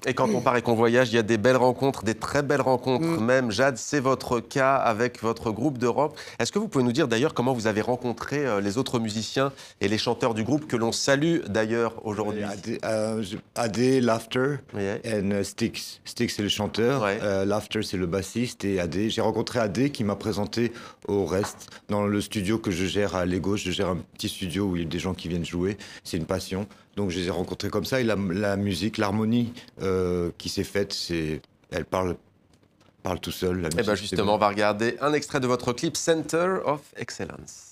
Et quand on part et qu'on voyage, il y a des belles rencontres, des très belles rencontres même. Jade, c'est votre cas avec votre groupe d'Europe. Est-ce que vous pouvez nous dire d'ailleurs comment vous avez rencontré les autres musiciens et les chanteurs du groupe que l'on salue d'ailleurs aujourd'hui? Adé, Laughter Oui. et Styx. Styx, c'est le chanteur, Ouais. Laughter, c'est le bassiste, et Adé. J'ai rencontré Adé qui m'a présenté au reste. Dans le studio que je gère à Lego, je gère un petit studio où il y a des gens qui viennent jouer. C'est une passion. Donc je les ai rencontrés comme ça. Et la musique, l'harmonie qui s'est faite, elle parle tout seul. La Et musique, bien c'est justement, bon. on va regarder un extrait de votre clip Center of Excellence.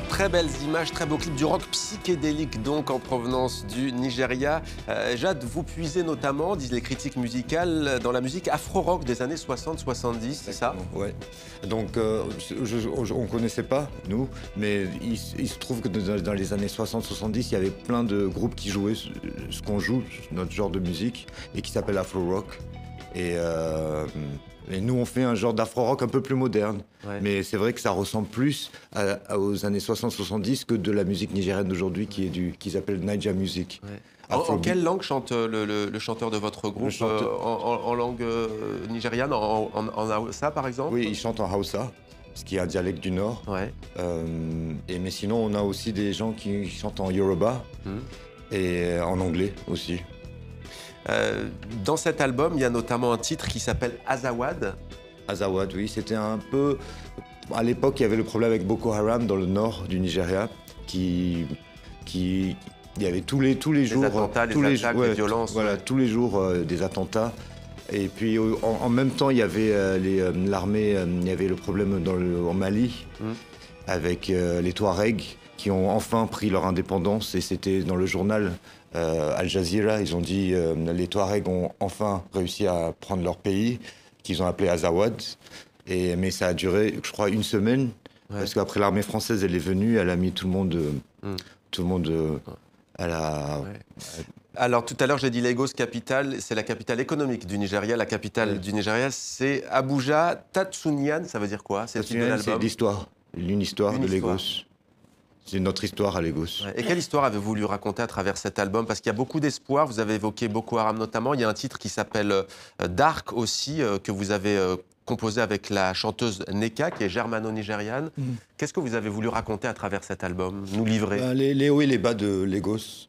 Très belles images, très beau clip du rock psychédélique donc en provenance du Nigeria. Jade, vous puisez notamment, disent les critiques musicales, dans la musique afro-rock des années 60-70, c'est ça? Ouais. Donc, on ne connaissait pas, nous, mais il se trouve que dans les années 60-70, il y avait plein de groupes qui jouaient ce qu'on joue, notre genre de musique, et qui s'appelle Afro-Rock. Et nous, on fait un genre d'afro-rock un peu plus moderne. Ouais. Mais c'est vrai que ça ressemble plus aux années 60-70 que de la musique nigérienne d'aujourd'hui qui s'appelle Naija Music. Ouais. En quelle langue chante le chanteur de votre groupe? En langue nigériane, en Hausa par exemple? Oui, il chante en Hausa, ce qui est un dialecte du Nord. Ouais. Mais sinon, on a aussi des gens qui chantent en Yoruba et en anglais aussi. Dans cet album, il y a notamment un titre qui s'appelle Azawad. Azawad, oui, c'était un peu... À l'époque, il y avait le problème avec Boko Haram dans le nord du Nigeria, il y avait tous les jours... Les attentats, les attaques, les violences. Voilà, tous les jours des attentats. Et puis, en même temps, il y avait l'armée, il y avait le problème en Mali, avec les Touaregs, qui ont enfin pris leur indépendance. Et c'était dans le journal Al Jazeera, ils ont dit les Touaregs ont enfin réussi à prendre leur pays, qu'ils ont appelé Azawad. Mais ça a duré, je crois, une semaine, parce qu'après l'armée française, elle est venue, elle a mis tout le monde à la... Ouais. Alors, tout à l'heure, j'ai dit Lagos capitale, c'est la capitale économique du Nigeria. La capitale du Nigeria, c'est Abuja. Tatsunian, ça veut dire quoi? C'est le titre de l'album. C'est l'histoire, une histoire de Lagos. C'est notre histoire à Lagos. Ouais. Et quelle histoire avez-vous voulu raconter à travers cet album? Parce qu'il y a beaucoup d'espoir. Vous avez évoqué Boko Haram notamment. Il y a un titre qui s'appelle Dark aussi, que vous avez composé avec la chanteuse Neka, qui est germano-nigériane. Qu'est-ce que vous avez voulu raconter à travers cet album? Nous livrer? Les hauts et les bas de Lagos.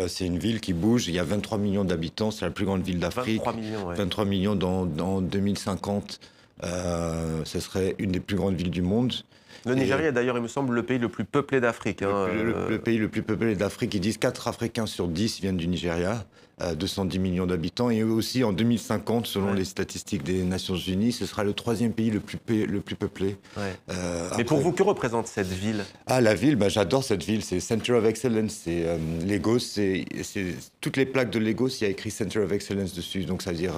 C'est une ville qui bouge. Il y a 23 millions d'habitants. C'est la plus grande ville d'Afrique. 23 millions, ouais. 23 millions dans 2050. Ce serait une des plus grandes villes du monde. Le Nigeria est d'ailleurs, il me semble, le pays le plus peuplé d'Afrique. Le pays le plus peuplé d'Afrique. Ils disent 4 Africains sur 10 viennent du Nigeria. 210 millions d'habitants. Et aussi, en 2050, selon les statistiques des Nations Unies, ce sera le 3e pays le plus peuplé. Ouais. Après... Mais pour vous, que représente cette ville? Ah, la ville, j'adore cette ville. C'est Center of Excellence. C'est Lagos. C'est toutes les plaques de Lagos, il y a écrit Center of Excellence dessus. Donc, ça veut dire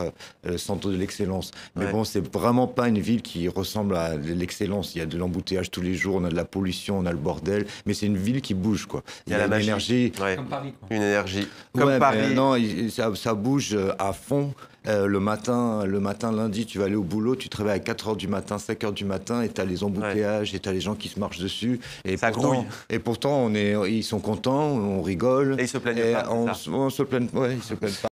centre de l'excellence. Mais bon, c'est vraiment pas une ville qui ressemble à l'excellence. Il y a de l'embouteillage tous les jours, on a de la pollution, on a le bordel. Mais c'est une ville qui bouge, quoi. Il y a une énergie. Ouais. Comme Paris, quoi. Une énergie. Comme Paris. Non, ça bouge à fond. Le matin, lundi, tu vas aller au boulot, tu te réveilles à 4h du matin, 5h du matin, et tu as les embouteillages, et tu as les gens qui se marchent dessus. Et ça grouille. Et pourtant, ils sont contents, on rigole. Et ils se plaignent pas. On se plaigne pas.